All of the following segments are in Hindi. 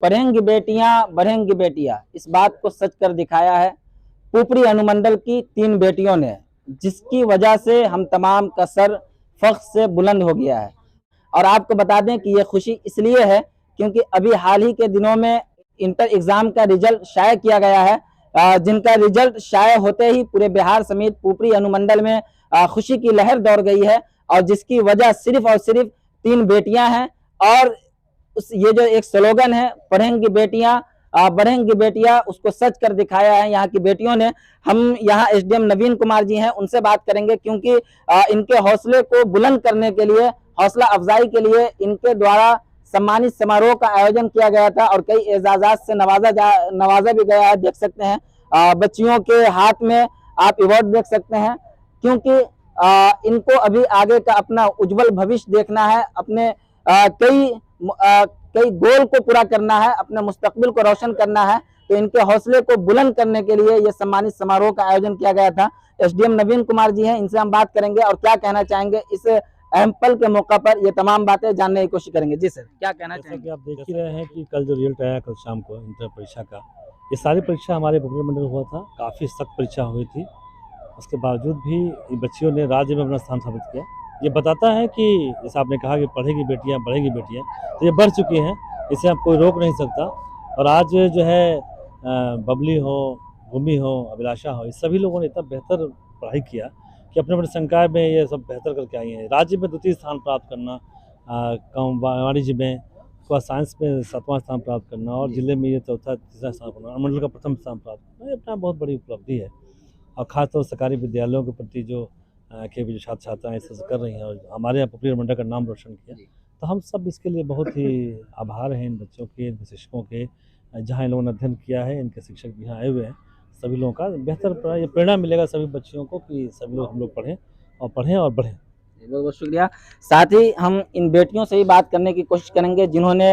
पढ़ेंगी बेटियां बढ़ेंगी बेटियां, इस बात को सच कर दिखाया है पुपरी अनुमंडल की 3 बेटियों ने, जिसकी वजह से हम तमाम का सर फख्र से बुलंद हो गया है। और आपको बता दें कि ये खुशी इसलिए है क्योंकि अभी हाल ही के दिनों में इंटर एग्जाम का रिजल्ट शाया किया गया है, जिनका रिजल्ट शाया होते ही पूरे बिहार समेत पुपरी अनुमंडल में खुशी की लहर दौड़ गई है। और जिसकी वजह सिर्फ और सिर्फ 3 बेटियां हैं। और ये जो एक स्लोगन है पढ़ेंगी बेटियां बढ़ेंगी बेटियां, उसको सच कर दिखाया है यहाँ की बेटियों ने। हम यहाँ एसडीएम नवीन कुमार जी हैं, उनसे बात करेंगे क्योंकि इनके हौसले को बुलंद करने के लिए, हौसला अफजाई के लिए इनके द्वारा सम्मानित समारोह का आयोजन किया गया था और कई एजाजात से नवाजा भी गया है। देख सकते हैं बच्चियों के हाथ में आप अवार्ड देख सकते हैं, क्योंकि इनको अभी आगे का अपना उज्जवल भविष्य देखना है, अपने कई गोल को पूरा करना है, अपने मुस्तकबिल को रोशन करना है। तो इनके हौसले को बुलंद करने के लिए ये सम्मानित समारोह का आयोजन किया गया था। एसडीएम नवीन कुमार जी हैं, इनसे हम बात करेंगे और क्या कहना चाहेंगे इस अहम पल के मौका पर, ये तमाम बातें जानने की कोशिश करेंगे। जी सर, क्या कहना चाहेंगे? कि आप देख ही रहे हैं कि कल जो रिजल्ट आया कल शाम को इंटर परीक्षा का, ये सारी परीक्षा हमारे पुपरी मंडल हुआ था। काफ़ी सख्त परीक्षा हुई थी, उसके बावजूद भी बच्चियों ने राज्य में अपना स्थान साबित किया। ये बताता है कि जैसे आपने कहा कि पढ़ेगी बेटियां बढ़ेगी बेटियां, तो ये बढ़ चुकी हैं, इसे अब कोई रोक नहीं सकता। और आज जो है बबली हो, भूमि हो, अभिलाषा हो, इस सभी लोगों ने इतना बेहतर पढ़ाई किया कि अपने अपने संकाय में ये सब बेहतर करके आई हैं। राज्य में द्वितीय स्थान प्राप्त करना, वाणिज्य में, उसके साइंस में 7वां स्थान प्राप्त करना और जिले में ये चौथा तीसरा स्थान करना, अनुमंडल का प्रथम स्थान प्राप्त करना, ये अपना बहुत बड़ी उपलब्धि है। और खासतौर सरकारी विद्यालयों के प्रति जो के भी जो छात्र छात्राएँ इस कर रही हैं और हमारे यहाँ पुपरी मंडल का नाम रोशन किया, तो हम सब इसके लिए बहुत ही आभार हैं इन बच्चों के, इन शिक्षकों के, जहाँ इन लोगों ने अध्ययन किया है। इनके शिक्षक भी यहाँ आए हुए हैं, सभी लोगों का बेहतर ये प्रेरणा मिलेगा सभी बच्चियों को कि सभी लोग हम लोग पढ़ें और बढ़ें। बहुत बहुत शुक्रिया। साथ ही हम इन बेटियों से ही बात करने की कोशिश करेंगे जिन्होंने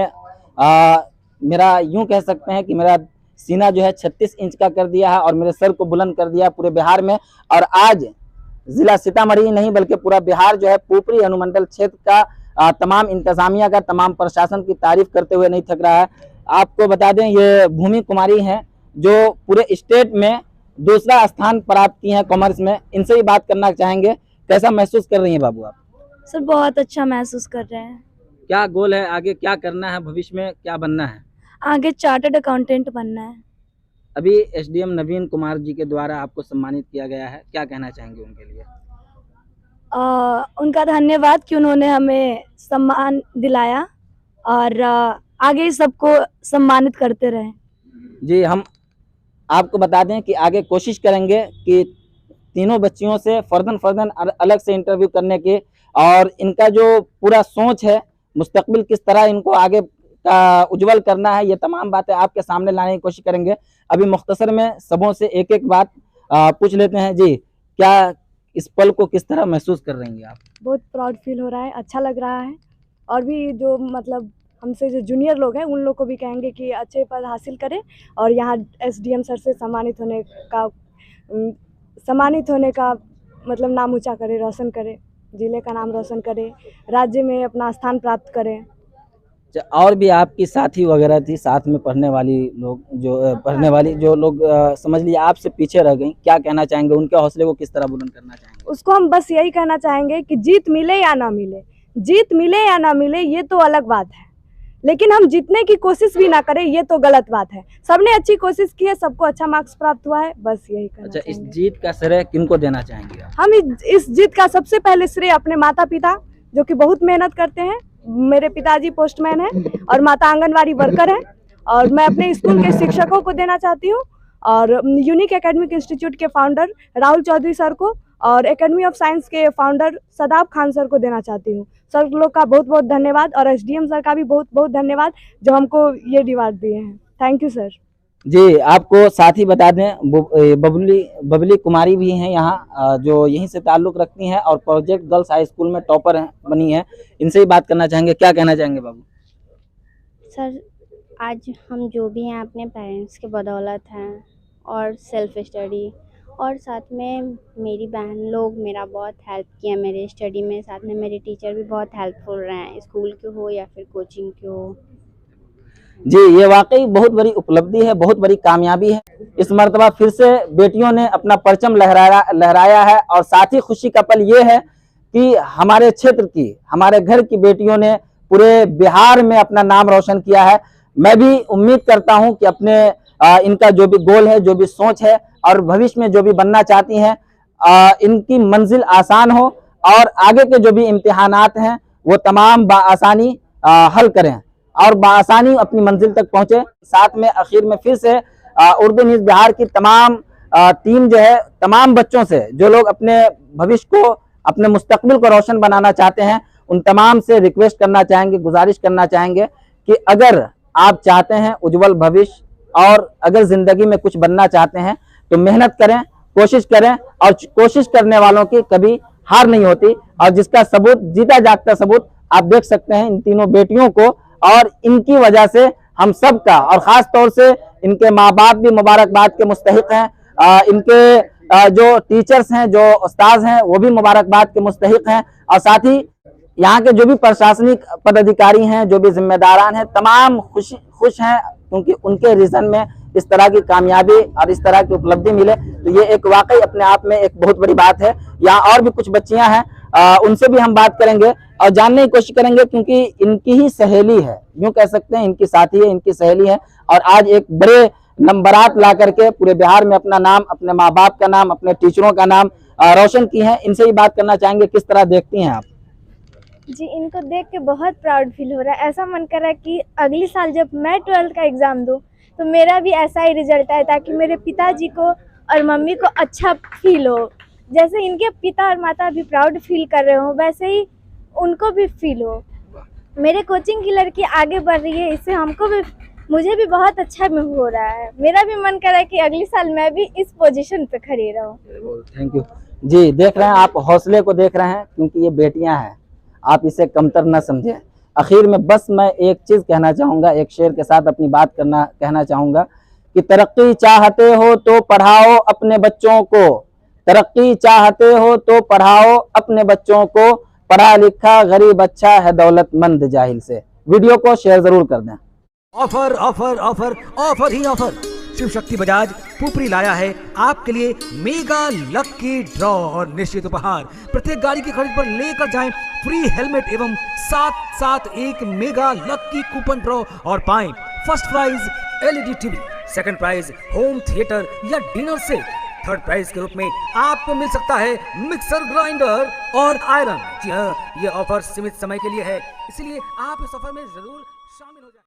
मेरा यूं कह सकते हैं कि मेरा सीना जो है 36 इंच का कर दिया है और मेरे सर को बुलंद कर दिया पूरे बिहार में। और आज जिला सीतामढ़ी नहीं बल्कि पूरा बिहार जो है पुपरी अनुमंडल क्षेत्र का तमाम इंतजामिया का, तमाम प्रशासन की तारीफ करते हुए नहीं थक रहा है। आपको बता दें ये भूमि कुमारी हैं जो पूरे स्टेट में दूसरा स्थान प्राप्त की हैं कॉमर्स में। इनसे ही बात करना चाहेंगे, कैसा महसूस कर रही हैं बाबू आप? सर बहुत अच्छा महसूस कर रहे हैं। क्या गोल है आगे, क्या करना है भविष्य में, क्या बनना है? आगे चार्टर्ड अकाउंटेंट बनना है। अभी एसडीएम नवीन कुमार जी के द्वारा आपको सम्मानित किया गया है, क्या कहना चाहेंगे उनके लिए? उनका धन्यवाद कि उन्होंने हमें सम्मान दिलाया और आगे सबको सम्मानित करते रहें। जी, हम आपको बता दें कि आगे कोशिश करेंगे कि तीनों बच्चियों से फर्दन अलग से इंटरव्यू करने की, और इनका जो पूरा सोच है मुस्तकबिल किस तरह इनको आगे का उज्जवल करना है, ये तमाम बातें आपके सामने लाने की कोशिश करेंगे। अभी मुख्तसर में सबों से एक एक बात पूछ लेते हैं। जी, क्या इस पल को किस तरह महसूस कर रही हैं आप? बहुत प्राउड फील हो रहा है, अच्छा लग रहा है। और भी जो मतलब हमसे जो जूनियर लोग हैं उन लोग को भी कहेंगे कि अच्छे पद हासिल करें और यहाँ एसडीएम सर से सम्मानित होने का मतलब नाम ऊंचा करें, रोशन करें, जिले का नाम रोशन करें, राज्य में अपना स्थान प्राप्त करें। और भी आपकी साथी वगैरह थी साथ में पढ़ने वाली लोग, जो पढ़ने वाली जो लोग समझ लीजिए आपसे पीछे रह गई, क्या कहना चाहेंगे? उनके हौसले को किस तरह बुलंद करना चाहेंगे? उसको हम बस यही कहना चाहेंगे कि जीत मिले या ना मिले, ये तो अलग बात है, लेकिन हम जीतने की कोशिश भी ना करें ये तो गलत बात है। सबने अच्छी कोशिश की है, सबको अच्छा मार्क्स प्राप्त हुआ है, बस यही कहना अच्छा, इस चाहेंगे। जीत का श्रेय किनको देना चाहेंगे आप? हम इस जीत का सबसे पहले श्रेय अपने माता पिता जो कि बहुत मेहनत करते हैं। मेरे पिताजी पोस्टमैन हैं और माता आंगनवाड़ी वर्कर हैं, और मैं अपने स्कूल के शिक्षकों को देना चाहती हूँ, और यूनिक एकेडमिक इंस्टीट्यूट के फाउंडर राहुल चौधरी सर को और एकेडमी ऑफ साइंस के फाउंडर सदाब खान सर को देना चाहती हूँ। सर लोग का बहुत बहुत धन्यवाद और एसडीएम सर का भी बहुत बहुत धन्यवाद जो हमको ये रिवार्ड दिए हैं। Thank you sir. जी, आपको साथ ही बता दें बबली कुमारी भी हैं यहाँ, जो यहीं से ताल्लुक़ रखती हैं और प्रोजेक्ट गर्ल्स हाई स्कूल में टॉपर बनी हैं। इनसे ही बात करना चाहेंगे, क्या कहना चाहेंगे बाबू? सर आज हम जो भी हैं अपने पेरेंट्स के बदौलत हैं और सेल्फ स्टडी, और साथ में मेरी बहन लोग मेरा बहुत हेल्प किया मेरे स्टडी में, साथ में मेरे टीचर भी बहुत हेल्पफुल रहे हैं, स्कूल के हो या फिर कोचिंग के हो। जी, ये वाकई बहुत बड़ी उपलब्धि है, बहुत बड़ी कामयाबी है। इस मर्तबा फिर से बेटियों ने अपना परचम लहराया है और साथ ही खुशी का पल ये है कि हमारे क्षेत्र की, हमारे घर की बेटियों ने पूरे बिहार में अपना नाम रोशन किया है। मैं भी उम्मीद करता हूं कि अपने इनका जो भी गोल है, जो भी सोच है और भविष्य में जो भी बनना चाहती हैं, इनकी मंजिल आसान हो और आगे के जो भी इम्तिहानात हैं वो तमाम बआसानी हल करें और बआसानी अपनी मंजिल तक पहुंचे। साथ में आखिर में फिर से उर्दू न्यूज़ बिहार की तमाम टीम जो है, तमाम बच्चों से जो लोग अपने भविष्य को, अपने मुस्तकबिल को रोशन बनाना चाहते हैं, उन तमाम से रिक्वेस्ट करना चाहेंगे, गुजारिश करना चाहेंगे कि अगर आप चाहते हैं उज्जवल भविष्य और अगर जिंदगी में कुछ बनना चाहते हैं तो मेहनत करें, कोशिश करें और कोशिश करने वालों की कभी हार नहीं होती। और जिसका सबूत, जीता जागता सबूत आप देख सकते हैं इन तीनों बेटियों को, और इनकी वजह से हम सब का और खास तौर से इनके माँ बाप भी मुबारकबाद के मुस्तहिक हैं। इनके जो टीचर्स हैं, जो उस्ताद हैं, वो भी मुबारकबाद के मुस्तहिक हैं और साथ ही यहाँ के जो भी प्रशासनिक पदाधिकारी हैं, जो भी जिम्मेदारान हैं, तमाम खुश हैं क्योंकि उनके रीजन में इस तरह की कामयाबी और इस तरह की उपलब्धि मिले। तो ये एक वाकई अपने आप में एक बहुत बड़ी बात है। यहाँ और भी कुछ बच्चियां हैं, उनसे भी हम बात करेंगे और जानने की कोशिश करेंगे क्योंकि इनकी ही सहेली है, यूं कह सकते हैं इनकी साथी है, इनकी सहेली है और आज एक बड़े नंबरात ला करके पूरे बिहार में अपना नाम, अपने माँ बाप का नाम, अपने टीचरों का नाम रोशन की है। इनसे ही बात करना चाहेंगे, किस तरह देखती हैं आप? जी, इनको देख के बहुत प्राउड फील हो रहा है। ऐसा मन कर रहा है कि अगली साल जब मैं 12th का एग्ज़ाम दूँ तो मेरा भी ऐसा ही रिजल्ट आए ताकि मेरे पिताजी को और मम्मी को अच्छा फील हो। जैसे इनके पिता और माता भी प्राउड फील कर रहे हो, वैसे ही उनको भी फील हो। मेरे कोचिंग की लड़की आगे बढ़ रही है, इससे हमको भी, मुझे भी बहुत अच्छा हो रहा है। मेरा भी मन कर रहा है कि अगली साल मैं भी इस पोजीशन पे खड़ी रहूं। थैंक यू जी। देख रहे हैं आप, हौसले को देख रहे हैं क्योंकि ये बेटियां हैं, आप इसे कमतर न समझें। आखिर में बस मैं एक चीज़ कहना चाहूँगा, एक शेर के साथ अपनी बात कहना चाहूँगा कि तरक्की चाहते हो तो पढ़ाओ अपने बच्चों को, तरक्की चाहते हो तो पढ़ाओ अपने बच्चों को, पढ़ा लिखा गरीब अच्छा है दौलतमंद जाहिल से। वीडियो को शेयर जरूर कर दें। ऑफर ऑफर ऑफर ऑफर ही ऑफर। शिव शक्ति बजाज पुपरी लाया है आपके लिए मेगा लकी ड्रॉ और निश्चित उपहार। प्रत्येक गाड़ी की खरीद पर लेकर जाएं फ्री हेलमेट एवं साथ एक मेगा लकी कूपन ड्रॉ और पाएं first prize LED TV, second prize home theatre या डिनर सेट, थर्ड प्राइज के रूप में आपको मिल सकता है मिक्सर ग्राइंडर और आयरन। जी हाँ, ये ऑफर सीमित समय के लिए है, इसलिए आप इस ऑफर में जरूर